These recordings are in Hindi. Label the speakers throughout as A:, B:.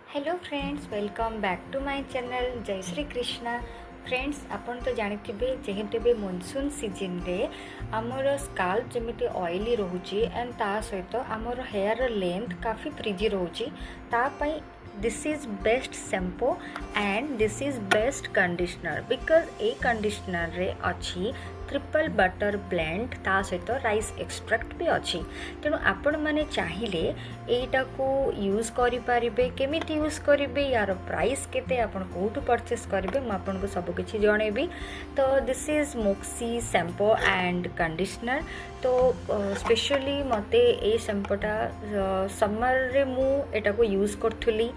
A: Hello friends, welcome back to my channel जय श्री कृष्णा। फ्रेंड्स, आपन तो जानिथिबे जेहेतु बे मॉनसून सीजन रे आमर स्काल्प जमिति ऑयली रोची एंड ता सहित आमर हेयर लेंथ काफ़ी फ्रिजी रोची ता पई this is best shampoo and this is best conditioner because A conditioner रे अच्छी ट्रिपल बटर ब्लेंड ता सहित राइस एक्सट्रैक्ट भी अच्छी। तेणु आपण मैंने चाहिए यहीटा को यूज करें केमिति यूज करेंगे यार प्राइस केते आपण कोठू परचेस करेंगे मुझे आपको सबकि जनइबी। तो this is Moxie shampoo and conditioner. तो स्पेशली मते ए शैम्पूटा समर रे मु एटा को यूज करूली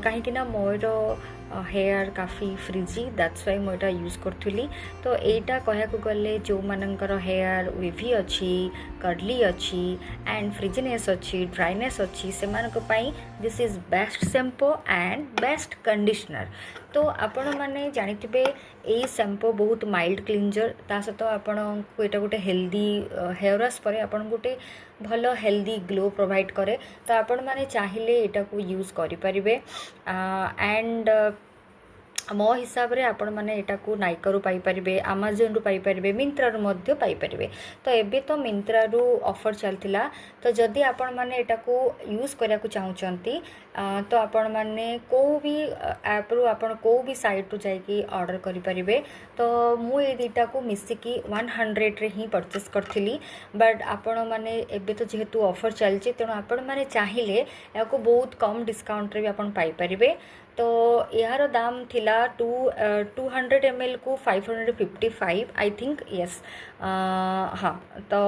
A: कहीं मोर हेयर काफ़ी फ्रिजी दैट्स वाई मुझे यूज करूली। तो यहाँ कहूँ गले जो मानकर हेयर वेवी अच्छी कर्ली अच्छी एंड फ्रिजीनेस अच्छी ड्राइनेस अच्छी से this is best shampoo and best conditioner. तो आपण मैंने जानिथिबे ए शैम्पू बहुत माइल्ड क्लींजर ता सहित आपण को एटा गोटे हेल्दी हेयर वाश पर आपण गोटे भल हेल्दी ग्लो प्रोवाइड करे। तो आपण मैंने चाहिए एटा को यूज करें एंड मो हिसाब रे आपण माने एटा को नाइका रु पाई परिबे, अमेज़न रु पाई परिबे, मिंत्रा रु मध्य पाई परिबे। तो एबे तो मिंत्रा रु ऑफर चलतिला। तो जदि आपण माने एटा को यूज करिया को चाहुचंती तो आपण माने को भी ऐप रु आपण को भी साइट रु जाई की ऑर्डर करि परिबे। तो मु ए दुटा को मिसिकी 100 रे ही परचेस करथिली बट आपण माने एबे तो जेहेतु ऑफर चलची तेणु आपण माने चाहिए याको बहुत कम डिस्काउंट रे भी आपण पाई परिबे। तो यार दाम थिला 200 ml को 555 आई थिंक यस हाँ तो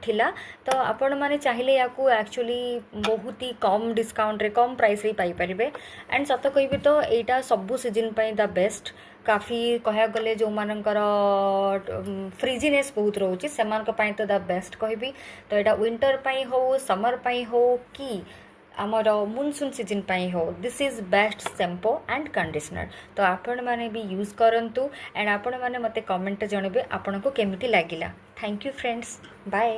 A: थिला। तो आपण माने चाहिए या को एक्चुअली बहुत ही कम डिस्काउंट रे कम प्राइस रे पाई परिबे। एंड सत कहबी तो एटा सबु सीजन पई द बेस्ट। काफ़ी कह गले जो मानकर फ्रिजीनेस बहुत रोचे से तो द बेस्ट कहबी। तो यहाँ विंटर पाई हो समर पाई हो कि आमर मॉनसून सीजन पाई हो this is best shampoo and conditioner. तो आपण मैंने भी यूज करंतु एंड आपण मैंने मते कमेंट जनइबे आपन को केमिति लागिला। Thank you friends, bye.